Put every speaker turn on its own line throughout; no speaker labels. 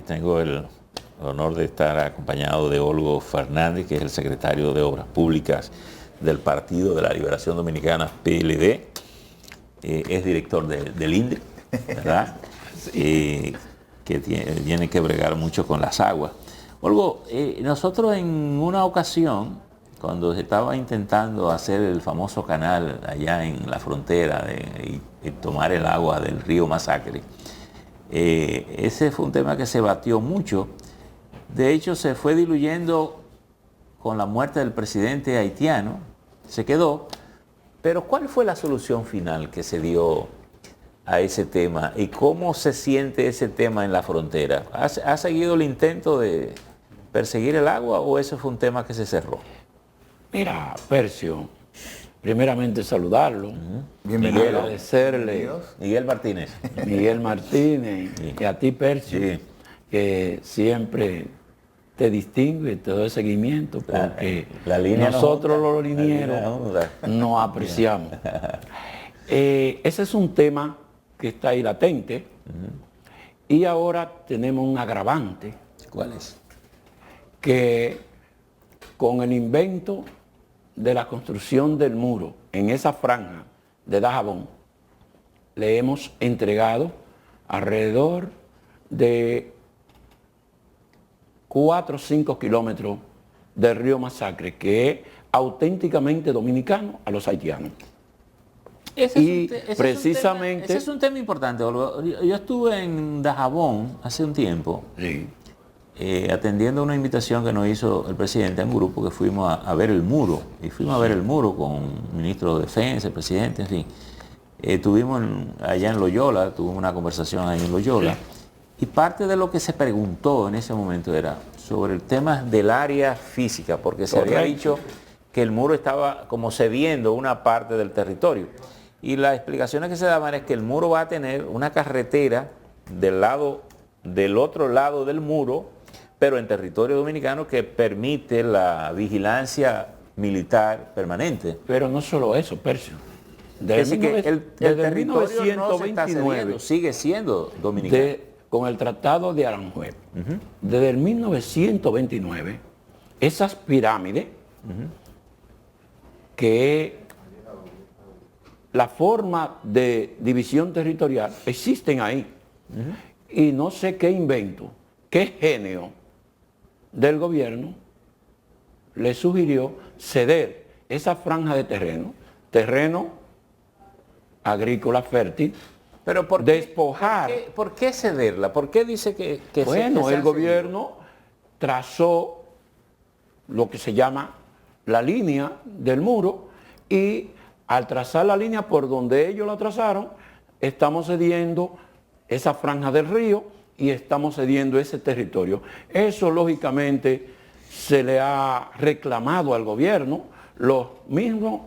tengo el honor de estar acompañado de Olgo Fernández, que es el secretario de Obras Públicas del Partido de la Liberación Dominicana, PLD. Es director del INDRI, ¿verdad? Que tiene que bregar mucho con las aguas. Olgo, nosotros en una ocasión, cuando se estaba intentando hacer el famoso canal allá en la frontera y tomar el agua del río Masacre, ese fue un tema que se batió mucho. De hecho, se fue diluyendo con la muerte del presidente haitiano, se quedó. Pero ¿cuál fue la solución final que se dio a ese tema? ¿Y cómo se siente ese tema en la frontera? ¿Ha seguido el intento de perseguir el agua o ese fue un tema que se cerró?
Mira, Percio, primeramente saludarlo,
Bienvenido.
y agradecerle
Miguel Martínez.
Miguel Martínez y a ti, Percio, que siempre te distingue, te doy seguimiento, porque
la línea
nosotros los linieros nos apreciamos. Ese es un tema que está ahí latente, y ahora tenemos un agravante.
¿Cuál es?
Que con el invento de la construcción del muro en esa franja de Dajabón, le hemos entregado alrededor de 4 o 5 kilómetros del río Masacre, que es auténticamente dominicano, a los haitianos.
Ese es un tema importante, Olgo. Yo estuve en Dajabón hace un tiempo, atendiendo una invitación que nos hizo el presidente a un grupo que fuimos a ver el muro. Y fuimos a ver el muro con el ministro de Defensa, el presidente, en fin. Estuvimos allá en Loyola, tuvimos una conversación ahí en Loyola. Y parte de lo que se preguntó en ese momento era sobre el tema del área física, porque se había dicho que el muro estaba como cediendo una parte del territorio. Y las explicaciones que se daban es que el muro va a tener una carretera del otro lado del muro, pero en territorio dominicano, que permite la vigilancia militar permanente.
Pero no solo eso, Percio.
Desde que el territorio no se está cediendo, sigue siendo dominicano.
Con el Tratado de Aranjuez, desde el 1929, esas pirámides, que es la forma de división territorial, existen ahí. Y no sé qué invento, qué genio del gobierno le sugirió ceder esa franja de terreno agrícola fértil,
pero
despojar.
¿Por qué cederla? ¿Por qué dice que
bueno, el gobierno trazó lo que se llama la línea del muro, y al trazar la línea por donde ellos la trazaron, estamos cediendo esa franja del río y estamos cediendo ese territorio. Eso, lógicamente, se le ha reclamado al gobierno, los mismos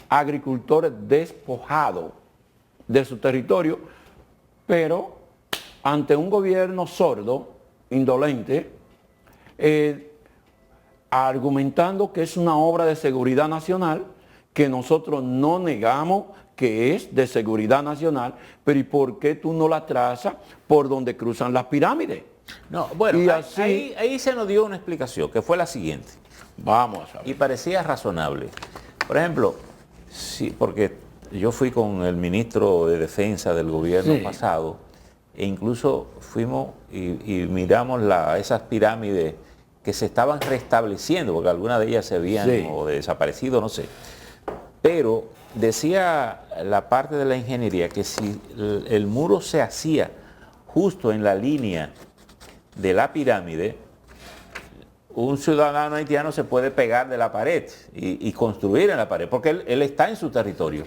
agricultores despojados de su territorio, pero ante un gobierno sordo, indolente, argumentando que es una obra de seguridad nacional, que nosotros no negamos que es de seguridad nacional, pero ¿y por qué tú no la trazas por donde cruzan las pirámides?
No, bueno,
y así,
ahí se nos dio una explicación, que fue la siguiente.
Vamos a ver.
Y parecía razonable. Por ejemplo, sí, porque yo fui con el ministro de Defensa del gobierno pasado, e incluso fuimos y miramos esas pirámides que se estaban restableciendo, porque algunas de ellas se habían o desaparecido, no sé. Pero decía la parte de la ingeniería que si el muro se hacía justo en la línea de la pirámide, un ciudadano haitiano se puede pegar de la pared y construir en la pared, porque él está en su territorio.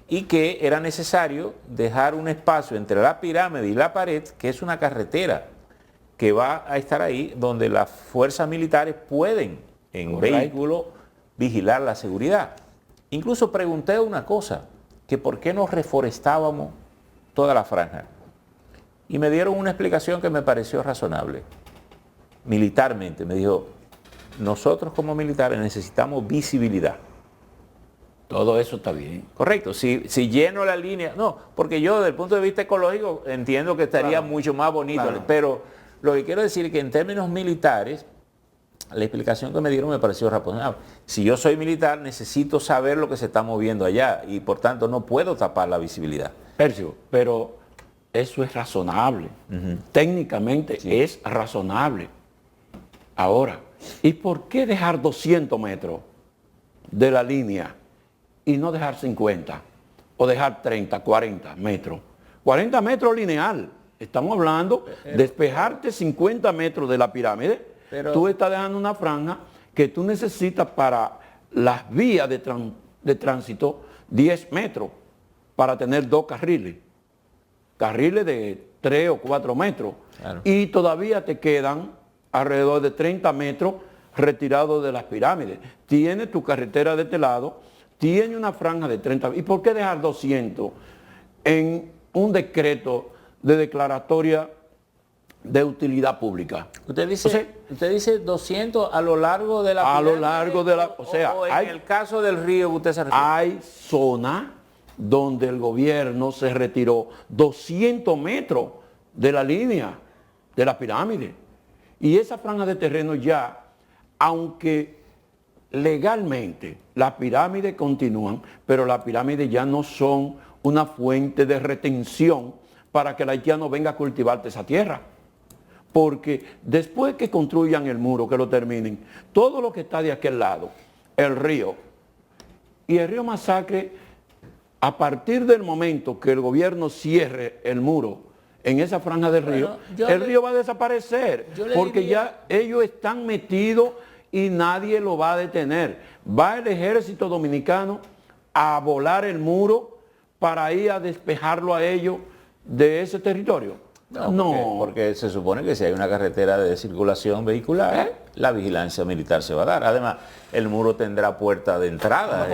Y que era necesario dejar un espacio entre la pirámide y la pared, que es una carretera que va a estar ahí, donde las fuerzas militares pueden, en vehículo, vigilar la seguridad. Incluso pregunté una cosa, que por qué no reforestábamos toda la franja. Y me dieron una explicación que me pareció razonable. Militarmente, me dijo, nosotros como militares necesitamos visibilidad.
Todo eso está bien.
Correcto, si lleno la línea, no, porque yo desde el punto de vista ecológico entiendo que estaría mucho más bonito, pero Lo que quiero decir es que en términos militares, la explicación que me dieron me pareció razonable. Si yo soy militar, necesito saber lo que se está moviendo allá y por tanto no puedo tapar la visibilidad.
Percio, pero eso es razonable. Técnicamente es razonable. Ahora, ¿y por qué dejar 200 metros de la línea y no dejar 50? O dejar 30, 40 metros. 40 metros lineal. Estamos hablando de despejarte 50 metros de la pirámide. Tú estás dejando una franja que tú necesitas para las vías de tránsito 10 metros para tener 2 carriles. Carriles de 3 o 4 metros. Claro. Y todavía te quedan alrededor de 30 metros retirados de las pirámides. Tiene tu carretera de este lado, tiene una franja de 30. ¿Y por qué dejar 200 en un decreto de declaratoria de utilidad pública?
Usted dice 200 a lo largo de la pirámide.
A lo largo de la... O sea,
en el caso del río que usted se refiere.
Hay zonas donde el gobierno se retiró 200 metros de la línea de la pirámide. Y esa franja de terreno ya, aunque legalmente las pirámides continúan, pero las pirámides ya no son una fuente de retención para que el haitiano venga a cultivarte esa tierra. Porque después que construyan el muro, que lo terminen, todo lo que está de aquel lado, el río, y el río Masacre, a partir del momento que el gobierno cierre el muro en esa franja del río, el río va a desaparecer, porque ya ellos están metidos y nadie lo va a detener. Va el ejército dominicano a volar el muro para ir a despejarlo a ellos de ese territorio.
No, porque se supone que si hay una carretera de circulación vehicular, la vigilancia militar se va a dar. Además, el muro tendrá puerta de entrada.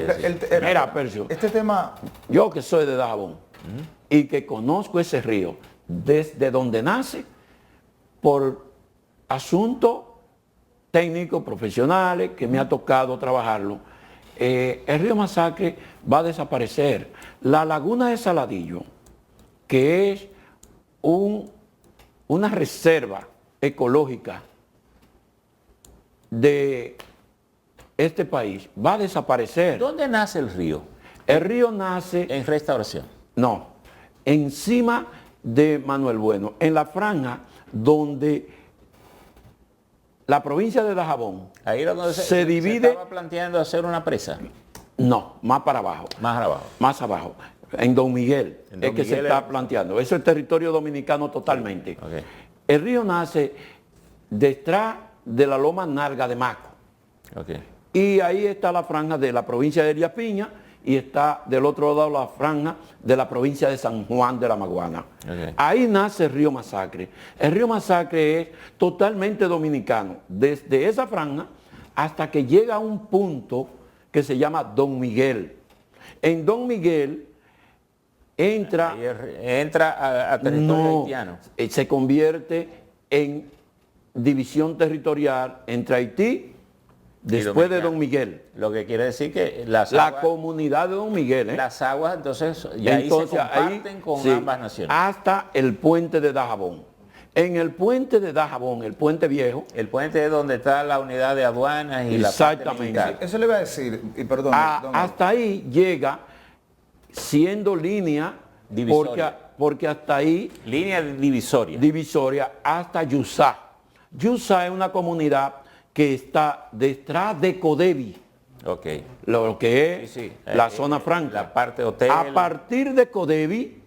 Mira, Percio,
este tema...
Yo que soy de Dajabón y que conozco ese río desde donde nace, por asuntos técnicos, profesionales, que me ha tocado trabajarlo, el río Masacre va a desaparecer. La laguna de Saladillo, que es una reserva ecológica de este país, va a desaparecer.
¿Dónde nace el río?
El río nace...
En Restauración.
No, encima de Manuel Bueno, en la franja donde la provincia de Dajabón
ahí era donde
se divide...
Se estaba planteando hacer una presa.
No, más para abajo.
Más abajo.
Más abajo. En Don Miguel es que se está planteando. Eso es territorio dominicano totalmente.
Okay.
El río nace detrás de la loma Narga de Maco.
Okay.
Y ahí está la franja de la provincia de Elías Piña y está del otro lado la franja de la provincia de San Juan de la Maguana. Okay. Ahí nace el río Masacre. El río Masacre es totalmente dominicano, desde esa franja hasta que llega a un punto que se llama Don Miguel. En Don Miguel entra
a territorio haitiano.
Se convierte en división territorial entre Haití después de Don Miguel.
Lo que quiere decir que la
comunidad de Don Miguel.
Las aguas entonces ya ahí se comparten con ambas naciones.
Hasta el puente de Dajabón. En el puente de Dajabón, el puente viejo.
El puente es donde está la unidad de aduanas y la parte militar.
Eso le iba a decir, y perdón.
Hasta ahí llega siendo línea divisoria. Porque hasta ahí...
Línea divisoria.
Divisoria hasta Yusá. Yusá es una comunidad que está detrás de Codevi.
Ok.
Lo que es la zona franca.
La parte hotel.
A partir de Codevi,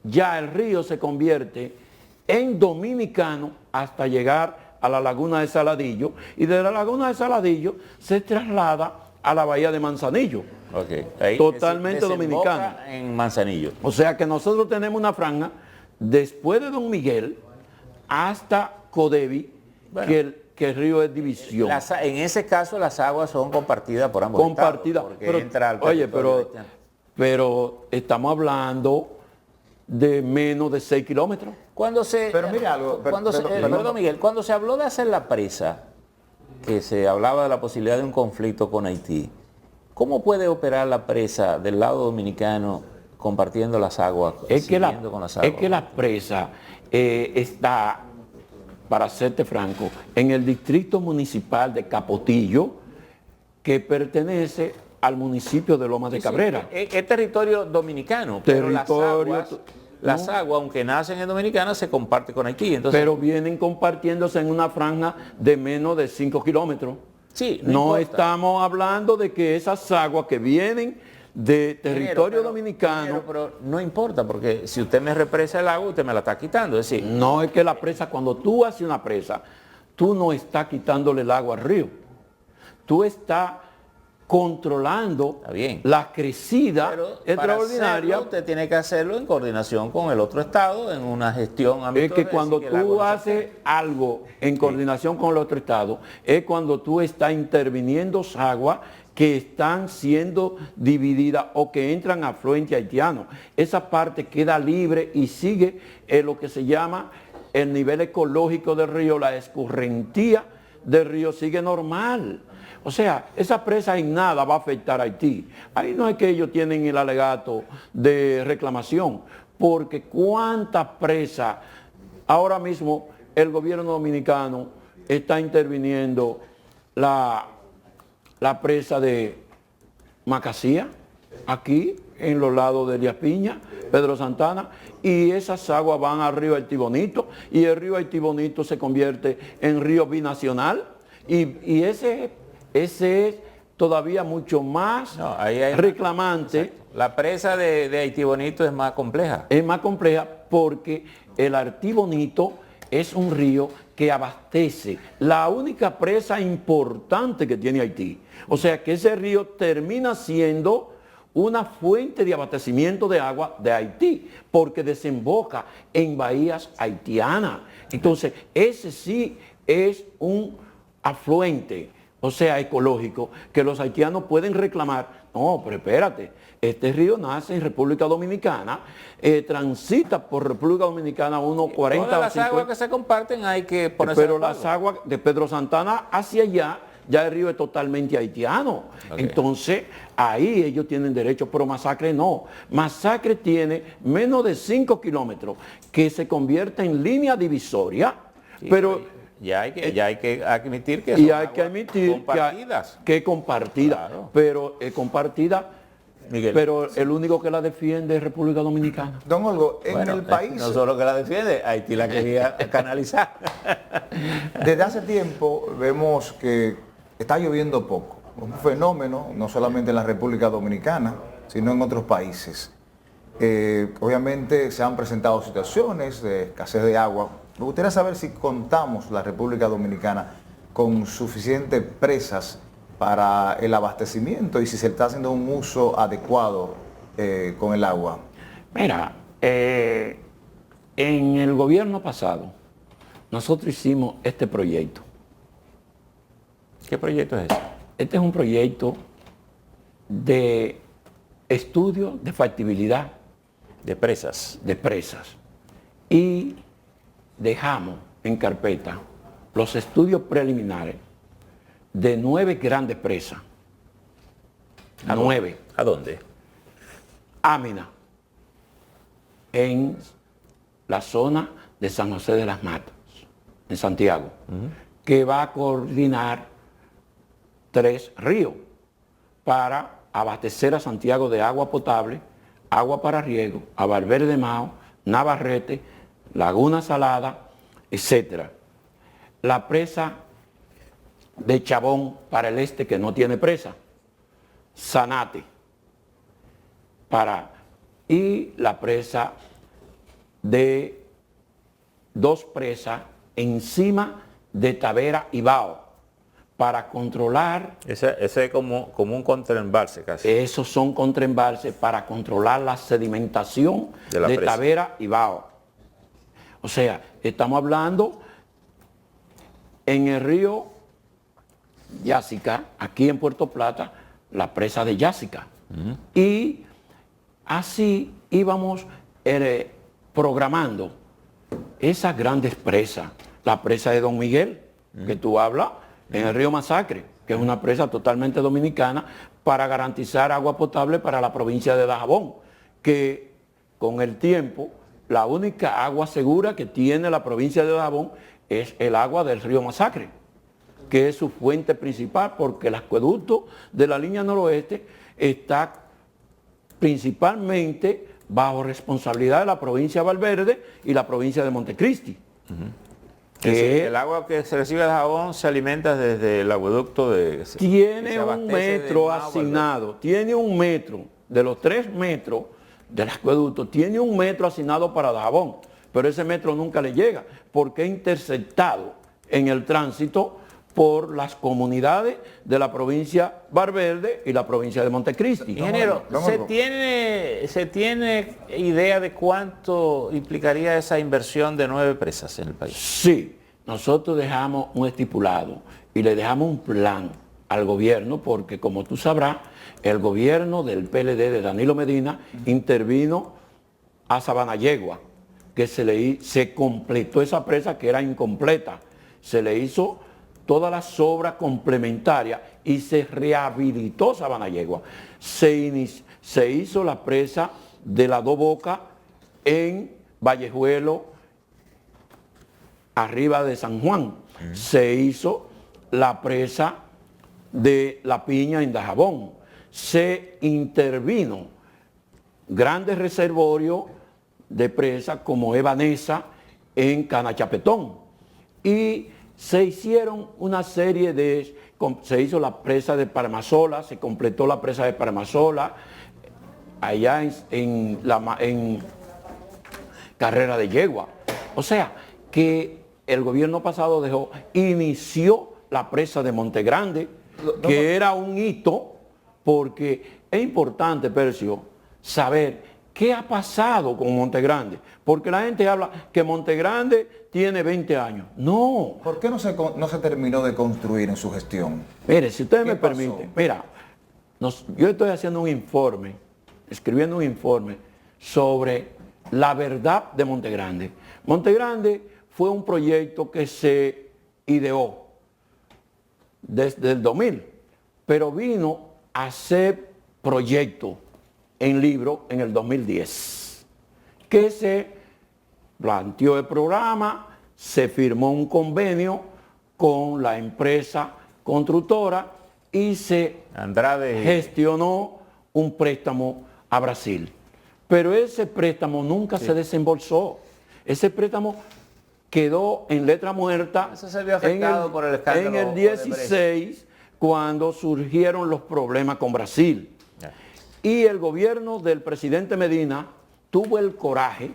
ya el río se convierte en dominicano hasta llegar a la laguna de Saladillo. Y de la laguna de Saladillo se traslada a la bahía de Manzanillo.
Okay. Ahí
totalmente dominicano.
En Manzanillo.
O sea que nosotros tenemos una franja después de Don Miguel hasta Codevi, bueno, que el río es división.
En ese caso las aguas son compartidas por ambos
estados. Pero estamos hablando de menos de 6 kilómetros.
Pero mire algo, perdón Miguel, cuando se habló de hacer la presa, que se hablaba de la posibilidad de un conflicto con Haití, ¿cómo puede operar la presa del lado dominicano compartiendo las aguas?
Es que la presa está para serte franco, en el distrito municipal de Capotillo, que pertenece al municipio de Lomas de Cabrera.
Sí, es territorio dominicano, pero las aguas, aunque nacen en Dominicana, se comparten con Haití. Entonces,
pero vienen compartiéndose en una franja de menos de 5 kilómetros.
sí,
No estamos hablando de que esas aguas que vienen de territorio dominicano...
Pero no importa, porque si usted me represa el agua, usted me la está quitando. Es decir,
No es que la presa, cuando tú haces una presa, tú no estás quitándole el agua al río. Tú estás controlando la crecida extraordinaria.
Usted tiene que hacerlo en coordinación con el otro estado, en una gestión
Es que cuando tú haces algo en coordinación con el otro estado, es cuando tú estás interviniendo aguas que están siendo divididas o que entran a afluente haitiano. Esa parte queda libre y sigue lo que se llama el nivel ecológico del río, la escurrentía del río sigue normal. O sea, esa presa en nada va a afectar a Haití. Ahí no es que ellos tienen el alegato de reclamación, porque cuántas presas, ahora mismo el gobierno dominicano está interviniendo la presa de Macasía, aquí en los lados de Elías Piña, Pedro Santana, y esas aguas van al río Haití Bonito, y el río Haití Bonito se convierte en río binacional, y ese es todavía mucho más reclamante.
La presa de Haití Bonito es más compleja.
Es más compleja porque el Haití Bonito es un río que abastece la única presa importante que tiene Haití. O sea que ese río termina siendo una fuente de abastecimiento de agua de Haití, porque desemboca en bahías haitianas. Entonces, ese sí es un afluente, o sea, ecológico, que los haitianos pueden reclamar. No, pero espérate, este río nace en República Dominicana, transita por República Dominicana unos 40
Todas
o
las
50.
aguas que se comparten hay que ponerse
Pero
de acuerdo.
las aguas de Pedro Santana hacia allá, ya el río es totalmente haitiano. Entonces, ahí ellos tienen derecho, pero Masacre no. Masacre tiene menos de 5 kilómetros, que se convierte en línea divisoria,
Sí,
pero...
Ya hay que admitir que
y
son
hay que
aguas
admitir
compartidas.
que compartida,
Claro.
pero compartida,
Miguel.
pero el único que la defiende es República Dominicana.
Don Olgo, en
Bueno,
el país,
no solo que la defiende, Haití la quería canalizar.
desde hace tiempo vemos que está lloviendo poco. Un fenómeno, no solamente en la República Dominicana, sino en otros países. Obviamente se han presentado situaciones de escasez de agua. Me gustaría saber si contamos la República Dominicana con suficientes presas para el abastecimiento y si se está haciendo un uso adecuado con el agua.
Mira, en el gobierno pasado, nosotros hicimos este proyecto.
¿Qué proyecto es ese?
Este es un proyecto de estudio de factibilidad
De presas.
de presas. Y dejamos en carpeta los estudios preliminares de 9 grandes presas.
¿A
9.
¿A dónde?
Ámina, en la zona de San José de las Matas, en Santiago, que va a coordinar 3 ríos para abastecer a Santiago de agua potable, agua para riego, a Valverde de Mao, Navarrete, Laguna Salada, etc. La presa de Chabón para el este, que no tiene presa, Zanate, y la presa de 2 presas encima de Tavera y Bao, para controlar.
Ese es como un contraembalse casi.
Esos son contraembalses para controlar la sedimentación
De la presa.
Tavera y Bao. O sea, estamos hablando en el río Yásica, aquí en Puerto Plata, la presa de Yásica. Y así íbamos programando esas grandes presas. La presa de Don Miguel, que tú hablas, en el río Masacre, que es una presa totalmente dominicana para garantizar agua potable para la provincia de Dajabón, que con el tiempo la única agua segura que tiene la provincia de Dajabón es el agua del río Masacre, que es su fuente principal, porque el acueducto de la línea noroeste está principalmente bajo responsabilidad de la provincia de Valverde y la provincia de Montecristi.
El agua que se recibe de Dajabón se alimenta desde el acueducto
tiene un metro asignado, tiene un metro, de los 3 metros del acueducto, tiene un metro asignado para Dajabón, pero ese metro nunca le llega, porque es interceptado en el tránsito por las comunidades de la provincia Valverde y la provincia de Montecristi.
Ingeniero, ¿se tiene idea de cuánto implicaría esa inversión de 9 presas en el país?
Sí, nosotros dejamos un estipulado y le dejamos un plan al gobierno, porque como tú sabrás, el gobierno del PLD de Danilo Medina intervino a Sabanayegua, que se completó esa presa que era incompleta, se le hizo todas las obras complementarias y se rehabilitó Sabanayegua. Se hizo la presa de las Dos Bocas en Vallejuelo, arriba de San Juan. Se hizo la presa de La Piña en Dajabón. Se intervino grandes reservorios de presa como Evanesa en Canachapetón. Y se hicieron una serie se hizo la presa de Paramasola, se completó la presa de Paramasola, allá en Carrera de Yegua. O sea, que el gobierno pasado inició la presa de Montegrande, que era un hito, porque es importante, Percio, saber qué ha pasado con Montegrande, porque la gente habla que Montegrande tiene 20 años. No.
¿Por qué no se terminó de construir en su gestión?
Mire, si ustedes me permiten, mira, yo estoy haciendo un informe, escribiendo un informe sobre la verdad de Montegrande. Montegrande fue un proyecto que se ideó desde el 2000, pero vino a ser proyecto en libro en el 2010, que se planteó el programa, se firmó un convenio con la empresa constructora y se gestionó un préstamo a Brasil. Pero ese préstamo nunca se desembolsó. Ese préstamo quedó en letra muerta.
Eso se vio afectado por el escándalo
en el 16, cuando surgieron los problemas con Brasil. Y el gobierno del presidente Medina tuvo el coraje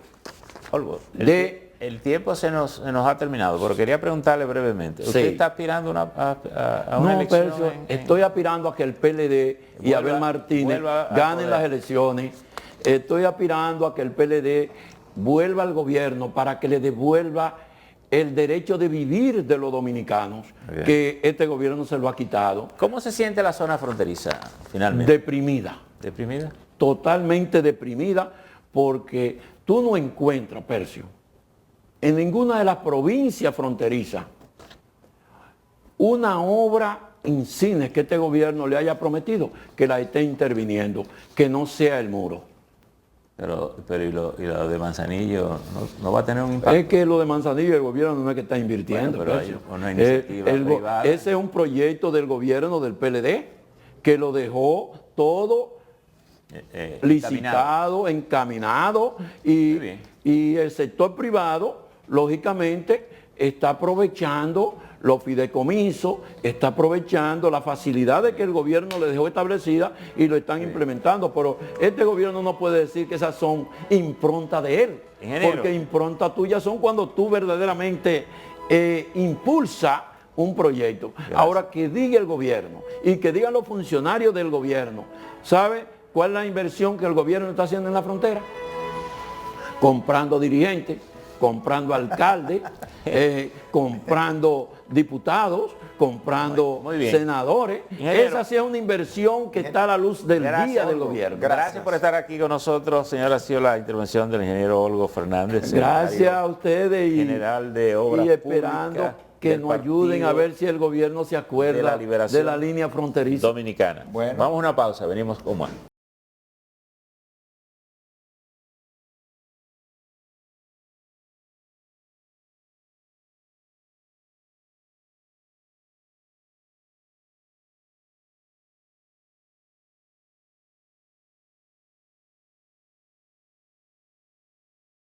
El tiempo se nos ha terminado, pero quería preguntarle brevemente. ¿Usted está aspirando a una elección?
Percio, estoy aspirando a que el PLD y Abel Martínez ganen las elecciones. Estoy aspirando a que el PLD vuelva al gobierno para que le devuelva el derecho de vivir de los dominicanos, que este gobierno se lo ha quitado.
¿Cómo se siente la zona fronteriza finalmente?
Deprimida.
¿Deprimida?
Totalmente deprimida, porque tú no encuentras, Percio, en ninguna de las provincias fronterizas una obra insigne que este gobierno le haya prometido que la esté interviniendo, que no sea el muro.
Pero ¿y lo de Manzanillo no va a tener un impacto?
Es que lo de Manzanillo el gobierno no es que está invirtiendo.
Bueno, pero hay una iniciativa privada.
Ese es un proyecto del gobierno del PLD que lo dejó todo licitado, encaminado y el sector privado, lógicamente, está aprovechando los fideicomisos, está aprovechando las facilidades que el gobierno le dejó establecidas y lo están implementando. Pero este gobierno no puede decir que esas son improntas de él, porque improntas tuyas son cuando tú verdaderamente impulsa un proyecto. Gracias. Ahora, que diga el gobierno y que digan los funcionarios del gobierno, ¿sabe cuál es la inversión que el gobierno está haciendo en la frontera? Comprando dirigentes, comprando alcaldes, comprando diputados, comprando senadores. Esa sí es una inversión que está a la luz del día del gobierno.
Gracias por estar aquí con nosotros, señora. Ha sido la intervención del ingeniero Olgo Fernández.
Gracias a ustedes
general de Obras
y esperando que nos ayuden a ver si el gobierno se acuerda de la línea fronteriza
dominicana. Bueno. Vamos a una pausa, venimos con más.